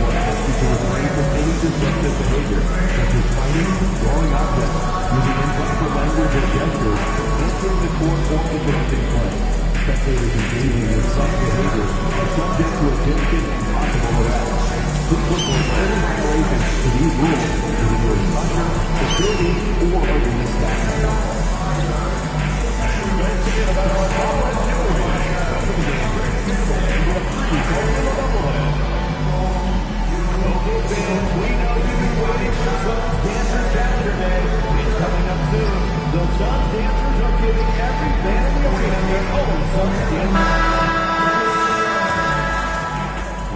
court is to refrain from any disruptive behavior, such as fighting, throwing objects, using improper language or gestures, entering the court, or interrupting play. Spectators engaging in such behavior are subject to attention and possible arrest. Please look for any violations to these rules within your instructor, facility, or arena staff. We know you've been waiting for Suns Dancers yesterday. It's coming up soon. The Suns Dancers are giving every fan in the arena their own Suns Dancers.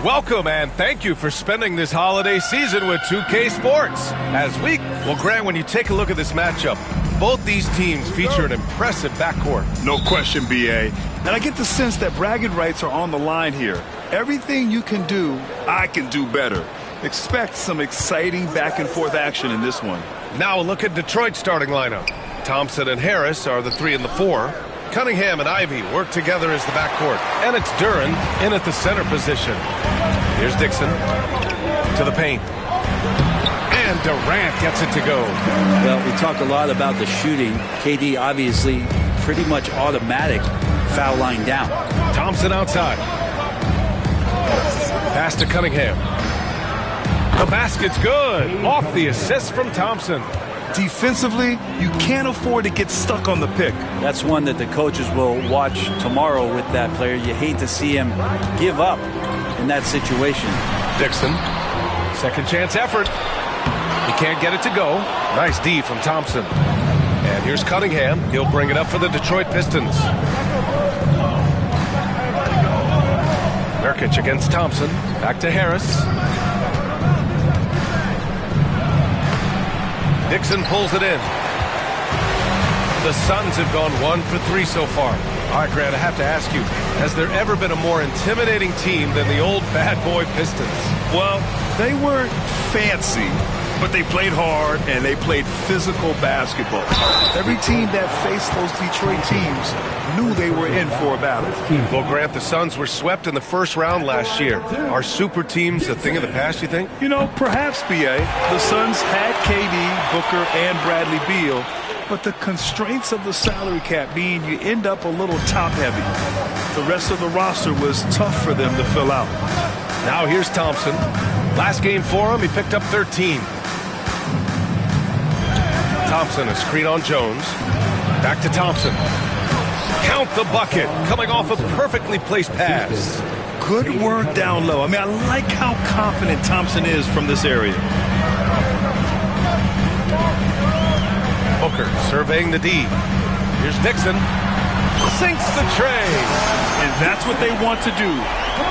Welcome and thank you for spending this holiday season with 2K Sports. Well, Grant, when you take a look at this matchup, both these teams feature an impressive backcourt. No question, B.A. And I get the sense that bragging rights are on the line here. Everything you can do, I can do better. Expect some exciting back-and-forth action in this one. Now a look at Detroit's starting lineup. Thompson and Harris are the 3 and the 4. Cunningham and Ivey work together as the backcourt. And it's Duren in at the center position. Here's Dixon to the paint. And Durant gets it to go. Well, we talk a lot about the shooting. KD obviously pretty much automatic foul line down. Thompson outside. Pass to Cunningham. The basket's good. Off the assist from Thompson. Defensively, you can't afford to get stuck on the pick. That's one that the coaches will watch tomorrow with that player. You hate to see him give up in that situation. Dixon, second chance effort. He can't get it to go. Nice D from Thompson. And here's Cunningham. He'll bring it up for the Detroit Pistons. Nurkic against Thompson. Back to Harris. Dixon pulls it in. The Suns have gone 1 for 3 so far. All right, Grant, I have to ask you, has there ever been a more intimidating team than the old bad boy Pistons? Well, they weren't fancy, but they played hard and they played physical basketball. Every team that faced those Detroit teams knew they were in for a battle. Well, Grant, the Suns were swept in the first round last year. Are super teams a thing of the past, you think? You know, perhaps, B.A. The Suns had KD, Booker, and Bradley Beal, but the constraints of the salary cap mean you end up a little top-heavy. The rest of the roster was tough for them to fill out. Now here's Thompson. Last game for him, he picked up 13. Thompson, a screen on Jones. Back to Thompson. Count the bucket, coming off a perfectly placed pass. Good work down low. I mean, I like how confident Thompson is from this area. Booker surveying the D. Here's Dixon. Sinks the tray. And that's what they want to do.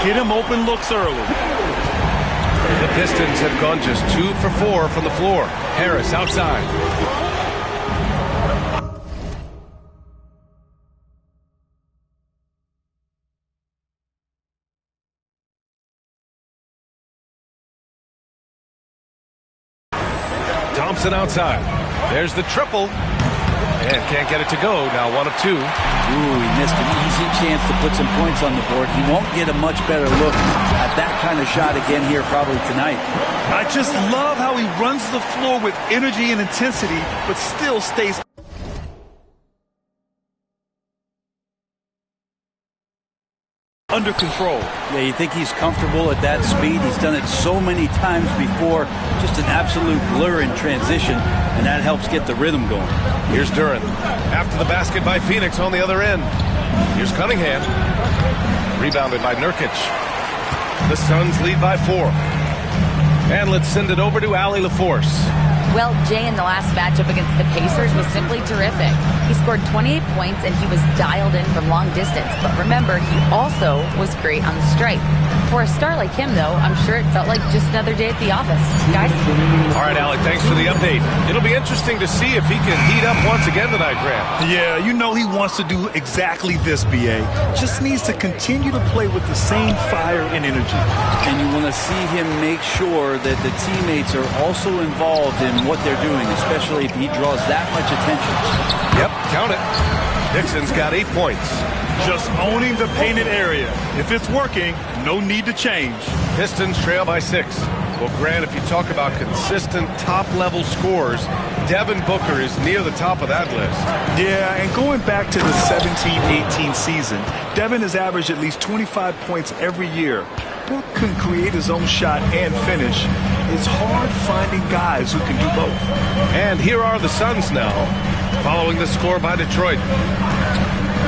Get him open looks early. The Pistons have gone just 2 for 4 from the floor. Harris outside. Thompson outside. There's the triple. And can't get it to go. Now 1 of 2. Ooh, he missed an easy chance to put some points on the board. He won't get a much better look at that kind of shot again here probably tonight. I just love how he runs the floor with energy and intensity, but still stays under control. Yeah, you think he's comfortable at that speed. He's done it so many times before. Just an absolute blur in transition, and that helps get the rhythm going. Here's Duren. After the basket by Phoenix on the other end. Here's Cunningham. Rebounded by Nurkic. The Suns lead by 4. And let's send it over to Allie LaForce. Well, Jay, in the last matchup against the Pacers was simply terrific. He scored 28 points and he was dialed in from long distance. But remember, he also was great on the stripe. For a star like him, though, I'm sure it felt like just another day at the office. Guys? All right, Allie, thanks for the update. It'll be interesting to see if he can heat up once again tonight, Grant. Yeah, you know he wants to do exactly this, B.A. Just needs to continue to play with the same fire and energy. And you want to see him make sure that the teammates are also involved in what they're doing, especially if he draws that much attention. Yep, count it. Dixon's got 8 points. Just owning the painted area. If it's working, no need to change. Pistons trail by 6. Well, Grant, if you talk about consistent top-level scores, Devin Booker is near the top of that list. Yeah, and going back to the 17-18 season, Devin has averaged at least 25 points every year. Book can create his own shot and finish. It's hard finding guys who can do both. And here are the Suns now, following the score by Detroit.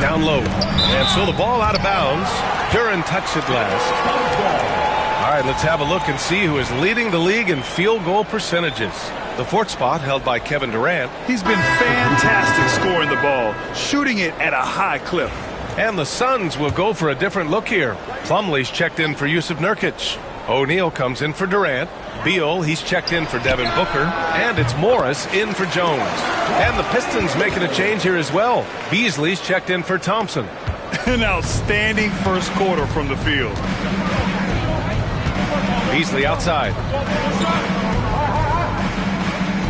Down low. And so the ball out of bounds. Duren touched it last. All right, let's have a look and see who is leading the league in field goal percentages. The 4th spot held by Kevin Durant. He's been fantastic scoring the ball, shooting it at a high clip. And the Suns will go for a different look here. Plumlee's checked in for Jusuf Nurkic. O'Neal comes in for Durant. Beal, he's checked in for Devin Booker. And it's Morris in for Jones. And the Pistons making a change here as well. Beasley's checked in for Thompson. An outstanding first quarter from the field. Beasley outside.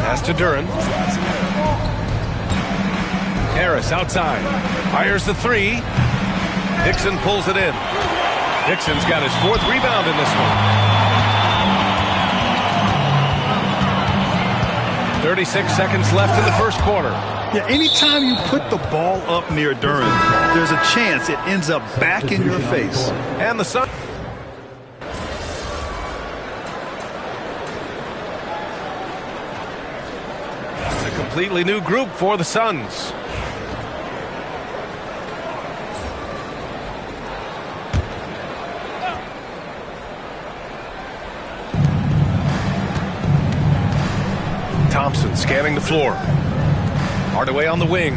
Pass to Duren. Harris outside. Fires the 3. Dixon pulls it in. Dixon's got his 4th rebound in this one. 36 seconds left in the first quarter. Yeah, anytime you put the ball up near Duren, there's a chance it ends up back in your face. And the Suns. It's a completely new group for the Suns. Thompson scanning the floor. Hardaway on the wing.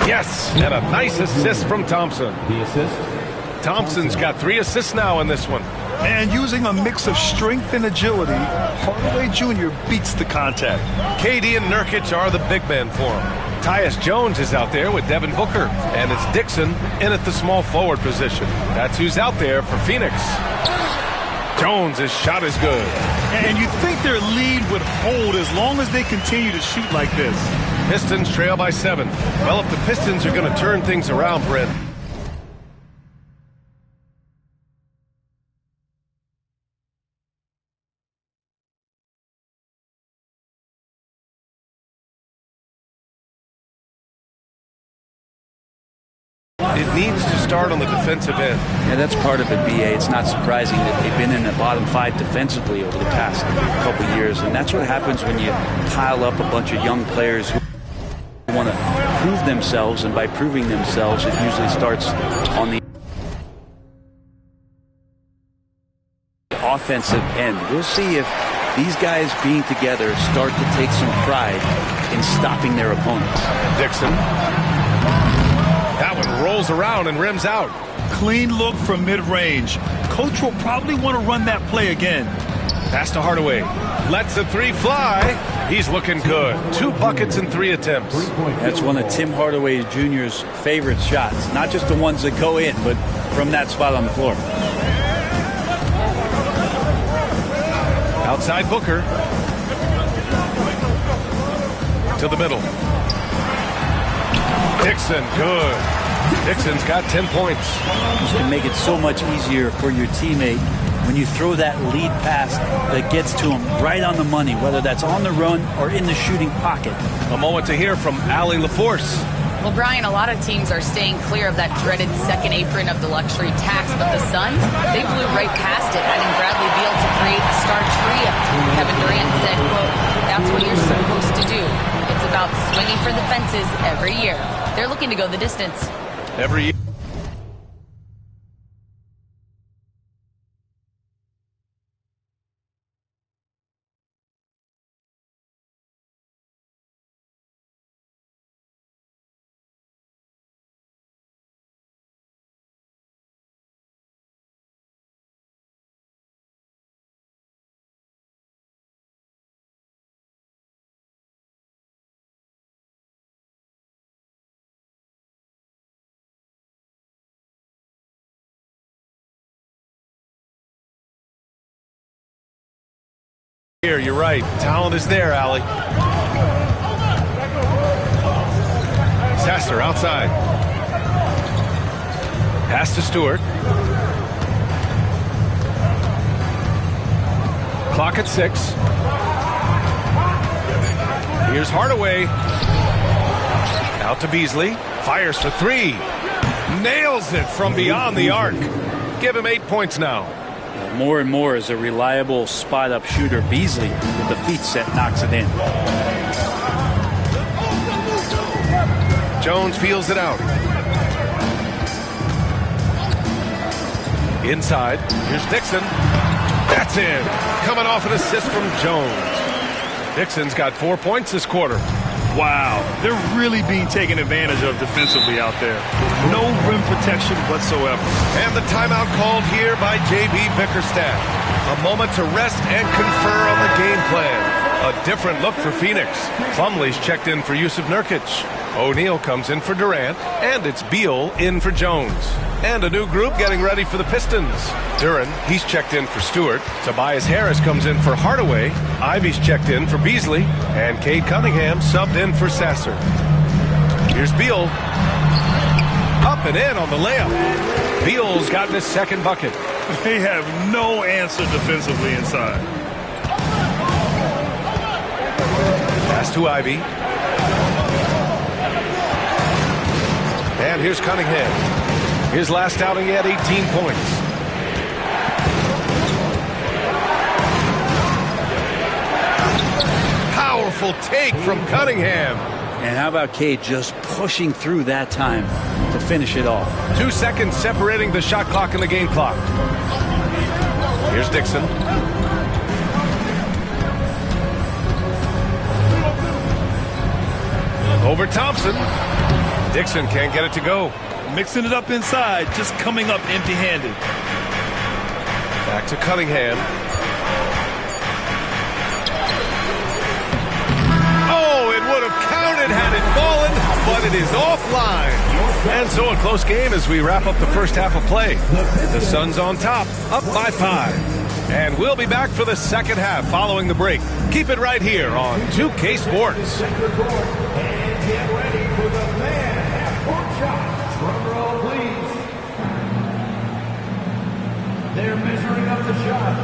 Yes, and a nice assist from Thompson. The assist. Thompson's got 3 assists now in this one. And using a mix of strength and agility, Hardaway Jr. beats the contact. KD and Nurkic are the big men for him. Tyus Jones is out there with Devin Booker. And it's Dixon in at the small forward position. That's who's out there for Phoenix. Jones' shot is good. And you think their lead would hold as long as they continue to shoot like this. Pistons trail by 7. Well, if the Pistons are going to turn things around, Brent, it needs to start on the defensive end. Yeah, that's part of it, B.A. It's not surprising that they've been in the bottom 5 defensively over the past couple years. And that's what happens when you pile up a bunch of young players who want to prove themselves. And by proving themselves, it usually starts on the offensive end. We'll see if these guys being together start to take some pride in stopping their opponents. Dixon. That one rolls around and rims out. Clean look from mid-range. Coach will probably want to run that play again. Pass to Hardaway. Lets the 3 fly. He's looking good. 2 buckets and 3 attempts. That's one of Tim Hardaway Jr.'s favorite shots. Not just the ones that go in, but from that spot on the floor. Outside Booker. To the middle. Dixon, good. Dixon's got 10 points. This can make it so much easier for your teammate when you throw that lead pass that gets to him right on the money, whether that's on the run or in the shooting pocket. A moment to hear from Allie LaForce. Well, Brian, a lot of teams are staying clear of that dreaded second apron of the luxury tax, but the Suns, they blew right past it, adding Bradley Beal to create a star trio. Kevin Durant said, quote, "That's what you're supposed to do. It's about swinging for the fences every year." They're looking to go the distance. Every year. Here, you're right. Talent is there, Allie. Sasser outside. Pass to Stewart. Clock at 6. Here's Hardaway. Out to Beasley. Fires for 3. Nails it from beyond the arc. Give him 8 points now. More and more as a reliable spot-up shooter. Beasley, with the feet set, knocks it in. Jones feels it out. Inside. Here's Dixon. That's in. Coming off an assist from Jones. Dixon's got 4 points this quarter. Wow, they're really being taken advantage of defensively out there. No rim protection whatsoever. And the timeout called here by J.B. Bickerstaff. A moment to rest and confer on the game plan. A different look for Phoenix. Plumlee's checked in for Yusuf Nurkic. O'Neal comes in for Durant. And it's Beal in for Jones. And a new group getting ready for the Pistons. Duren, he's checked in for Stewart. Tobias Harris comes in for Hardaway. Ivy's checked in for Beasley. And Cade Cunningham subbed in for Sasser. Here's Beal. Up and in on the layup. Beal's gotten his second bucket. They have no answer defensively inside. Pass to Ivy. And here's Cunningham. His last outing, he had 18 points. Powerful take from Cunningham. And how about Cade just pushing through that time to finish it off? 2 seconds separating the shot clock and the game clock. Here's Dixon. Over Thompson. Dixon can't get it to go. Mixing it up inside, just coming up empty-handed. Back to Cunningham. Oh, it would have counted had it fallen, but it is offline. And so a close game as we wrap up the first half of play. The Suns on top, up by 5. And we'll be back for the second half following the break. Keep it right here on 2K Sports. And get ready for the man half-court shot. Drum roll, please. They're measuring up the shot.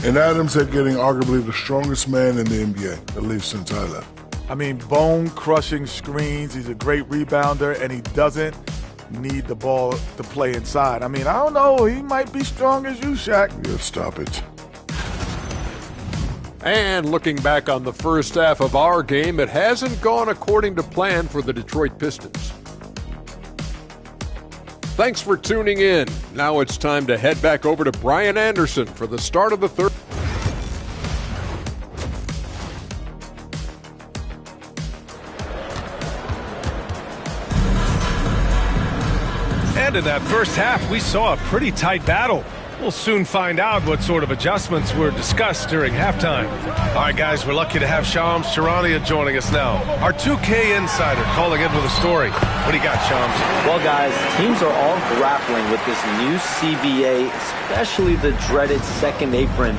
And Adams are getting arguably the strongest man in the NBA, at least since I left. I mean, bone-crushing screens. He's a great rebounder, and he doesn't need the ball to play inside. I mean, I don't know. He might be strong as you, Shaq. Yeah, stop it. And looking back on the first half of our game, it hasn't gone according to plan for the Detroit Pistons. Thanks for tuning in. Now it's time to head back over to Brian Anderson for the start of the third. And in that first half, we saw a pretty tight battle. We'll soon find out what sort of adjustments were discussed during halftime. All right, guys, we're lucky to have Shams Charania joining us now. Our 2K insider calling in with a story. What do you got, Shams? Well, guys, teams are all grappling with this new CBA, especially the dreaded second apron.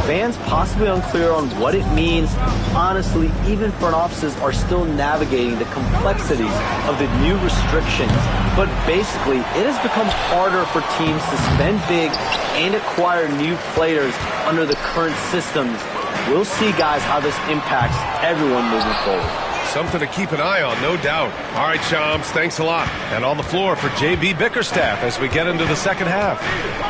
Fans possibly unclear on what it means. Honestly, even front offices are still navigating the complexities of the new restrictions. But basically, it has become harder for teams to spend big and acquire new players under the current systems. We'll see, guys, how this impacts everyone moving forward. Something to keep an eye on, no doubt. All right, Shams, thanks a lot. And on the floor for J.B. Bickerstaff as we get into the second half.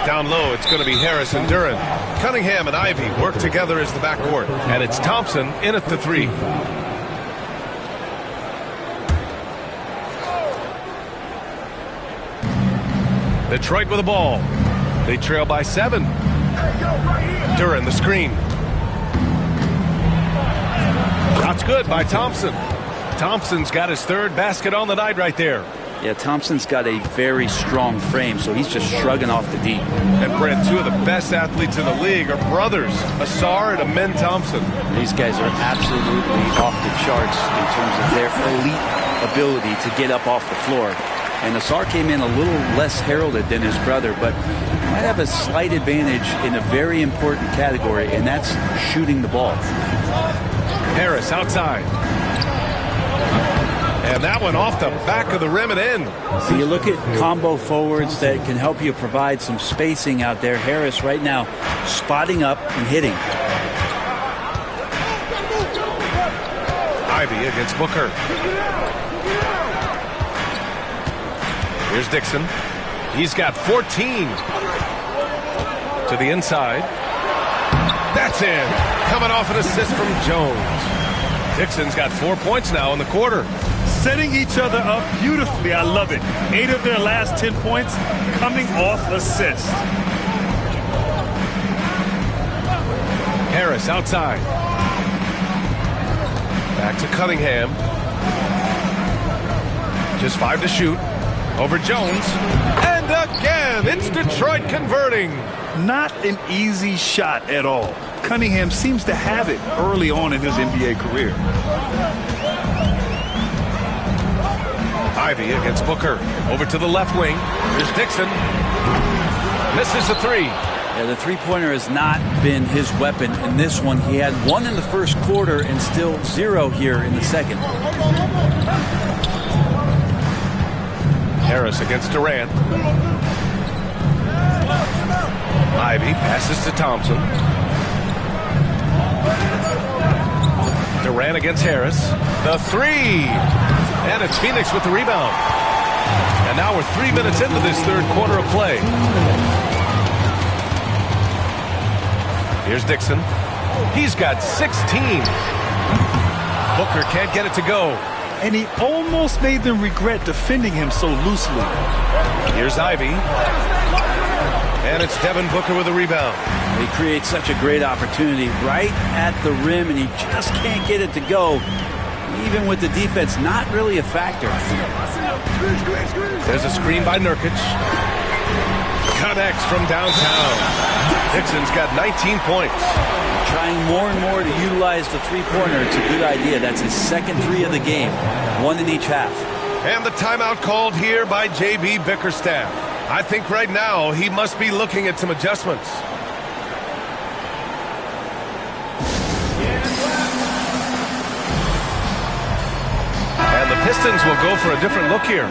Down low, it's going to be Harris and Duren. Cunningham and Ivy work together as the backcourt. And it's Thompson in at the 3. Detroit with the ball. They trail by 7. Duren the screen. Shot's good by Thompson. Thompson's got his third basket on the night right there. Yeah, Thompson's got a very strong frame, so he's just shrugging off the D. And Brent, 2 of the best athletes in the league are brothers, Asar and Amen Thompson. These guys are absolutely off the charts in terms of their elite ability to get up off the floor. And Ausar came in a little less heralded than his brother, but might have a slight advantage in a very important category, and that's shooting the ball. Harris outside. And that one off the back of the rim and in. So you look at combo forwards that can help you provide some spacing out there. Harris right now spotting up and hitting. Ivey against Booker. Here's Dixon. He's got 14. To the inside. That's in. Coming off an assist from Jones. Dixon's got 4 points now in the quarter. Setting each other up beautifully. I love it. 8 of their last 10 points coming off assists. Harris outside. Back to Cunningham. Just 5 to shoot. Over Jones. And again, it's Detroit converting. Not an easy shot at all. Cunningham seems to have it early on in his NBA career. Ivey against Booker. Over to the left wing. Here's Dixon. Misses the 3. Yeah, the three-pointer has not been his weapon in this one. He had 1 in the first quarter and still 0 here in the second. Harris against Durant. Ivey passes to Thompson. Durant against Harris. The 3. And it's Phoenix with the rebound. And now we're 3 minutes into this third quarter of play. Here's Dixon. He's got 16. Booker can't get it to go. And he almost made them regret defending him so loosely. Here's Ivey. And it's Devin Booker with a rebound. He creates such a great opportunity right at the rim, and he just can't get it to go. Even with the defense not really a factor. There's a screen by Nurkic. Connects from downtown. Dixon's got 19 points. Trying more and more to utilize the three-pointer. It's a good idea. That's his second 3 of the game. 1 in each half. And the timeout called here by J.B. Bickerstaff. I think right now he must be looking at some adjustments. And the Pistons will go for a different look here.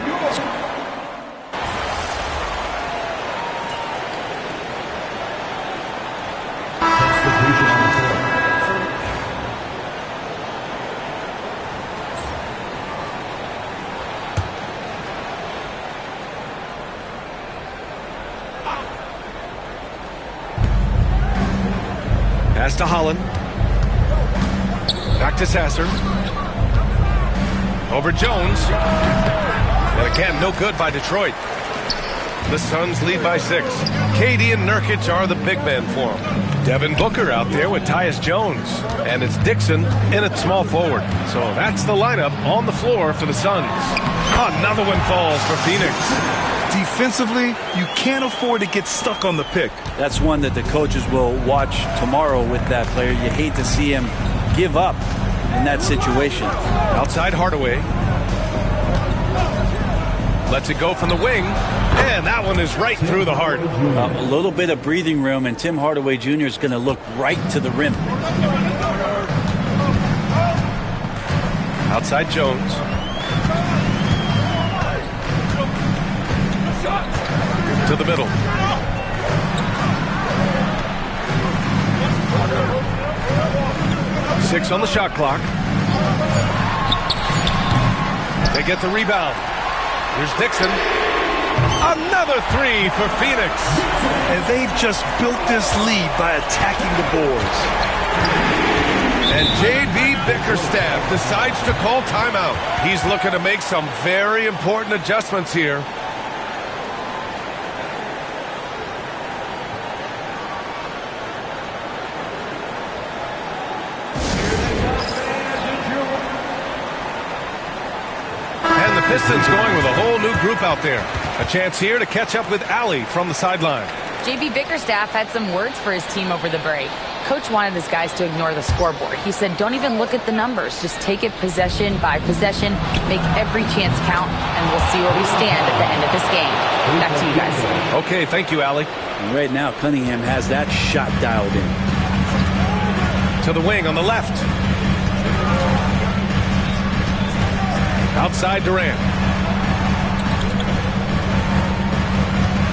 Pass to Holland. Back to Sasser. Over Jones. And again, no good by Detroit. The Suns lead by 6. KD and Nurkic are the big men for him. Devin Booker out there with Tyus Jones. And it's Dixon in at small forward. So that's the lineup on the floor for the Suns. Another one falls for Phoenix. Defensively, you can't afford to get stuck on the pick. That's one that the coaches will watch tomorrow with that player. You hate to see him give up in that situation. Outside Hardaway. Lets it go from the wing. And that one is right through the heart. A little bit of breathing room, and Tim Hardaway Jr. is going to look right to the rim. Outside Jones. To the middle. Six on the shot clock. They get the rebound. Here's Dixon. Another 3 for Phoenix. And they've just built this lead by attacking the boards. And J.B. Bickerstaff decides to call timeout. He's looking to make some very important adjustments here. Pistons going with a whole new group out there. A chance here to catch up with Allie from the sideline. J.B. Bickerstaff had some words for his team over the break. coach wanted his guys to ignore the scoreboard. He said, don't even look at the numbers. Just take it possession by possession, make every chance count, and we'll see where we stand at the end of this game. Back to you guys. Okay, thank you, Allie. And right now, Cunningham has that shot dialed in. To the wing on the left. Outside Durant.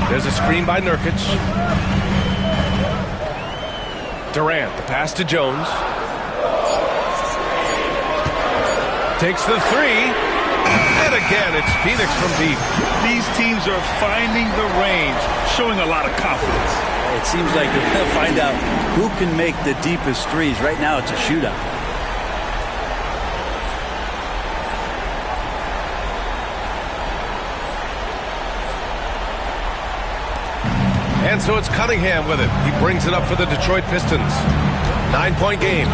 There's a screen by Nurkic. Durant, the pass to Jones. Takes the three. And again, it's Phoenix from deep. These teams are finding the range, showing a lot of confidence. It seems like they're going to find out who can make the deepest threes. Right now, it's a shootout. And so it's Cunningham with it. He brings it up for the Detroit Pistons. 9-point game.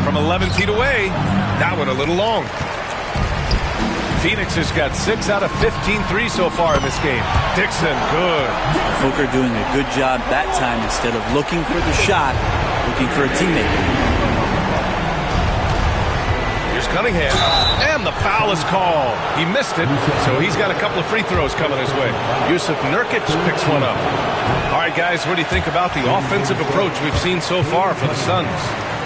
From 11 feet away. That one a little long. Phoenix has got 6 out of 15 threes so far in this game. Dixon, good. Booker doing a good job that time instead of looking for the shot, looking for a teammate. Here's Cunningham. And the foul is called. He missed it, so he's got a couple of free throws coming his way. Yusuf Nurkic picks one up. All right, guys, what do you think about the offensive approach we've seen so far for the Suns?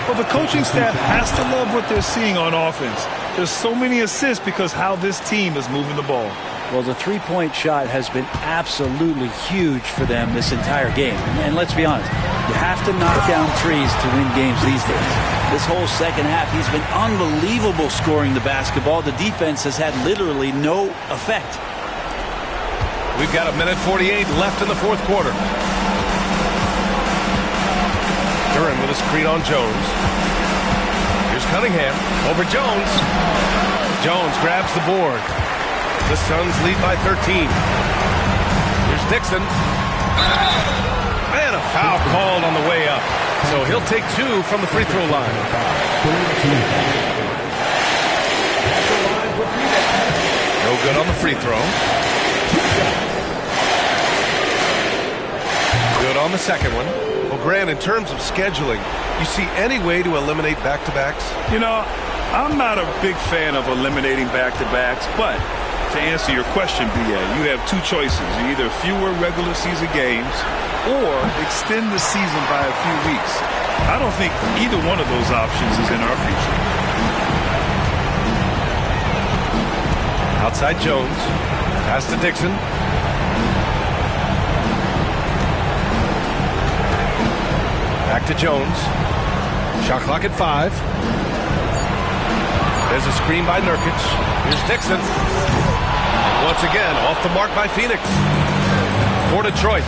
Well, the coaching staff has to love what they're seeing on offense. There's so many assists because how this team is moving the ball. Well, the three-point shot has been absolutely huge for them this entire game. And let's be honest, you have to knock down threes to win games these days. This whole second half, he's been unbelievable scoring the basketball. The defense has had literally no effect. We've got 1:48 left in the fourth quarter. Duran with a screen on Jones. Here's Cunningham over Jones. Jones grabs the board. The Suns lead by 13. Here's Dixon. And a foul called on the way up. So he'll take 2 from the free throw line. No good on the free throw. Good on the second one. Well, Grant, in terms of scheduling, you see any way to eliminate back-to-backs? You know, I'm not a big fan of eliminating back-to-backs, but to answer your question, B.A., you have 2 choices. Either fewer regular season games or extend the season by a few weeks. I don't think either one of those options is in our future. Outside Jones. Pass to Dixon. Back to Jones. Shot clock at 5. There's a screen by Nurkic. Here's Dixon. Once again, off the mark by Phoenix. For Detroit.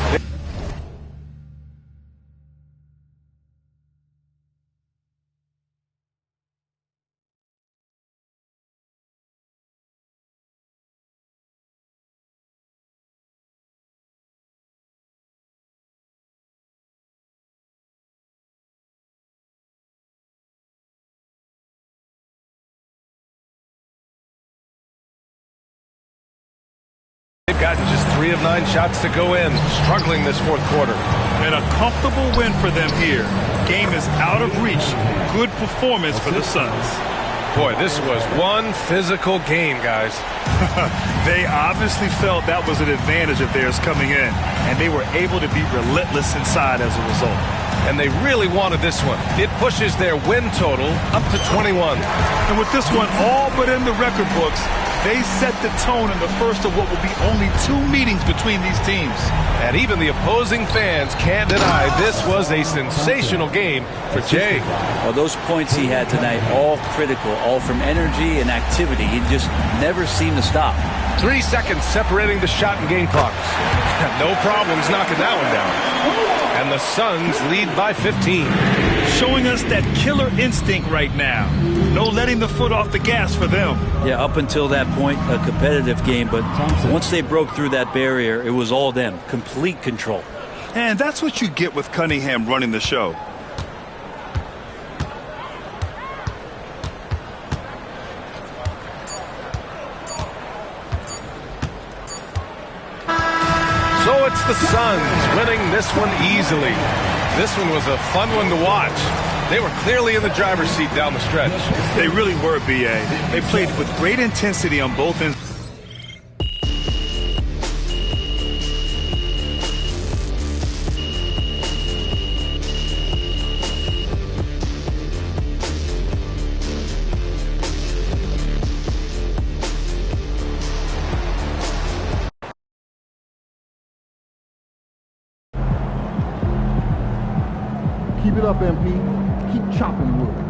They've gotten just 3 of 9 shots to go in, struggling this fourth quarter. And a comfortable win for them here. Game is out of reach. Good performance for the Suns. Boy, this was one physical game, guys. They obviously felt that was an advantage of theirs coming in, and they were able to be relentless inside as a result. And they really wanted this one. It pushes their win total up to 21. And with this one all but in the record books, they set the tone in the first of what will be only 2 meetings between these teams. And even the opposing fans can't deny this was a sensational game for Jay. Well, those points he had tonight, all critical, all from energy and activity. He just never seemed to stop. 3 seconds separating the shot and game clocks. No problems knocking that one down. And the Suns lead by 15. Showing us that killer instinct right now. No letting the foot off the gas for them. Yeah, up until that point, a competitive game. But once they broke through that barrier, it was all them. Complete control. And that's what you get with Cunningham running the show. So it's the Suns winning this one easily. This one was a fun one to watch. They were clearly in the driver's seat down the stretch. They really were, B.A. They played with great intensity on both ends. Keep it up, MP. Keep chopping wood.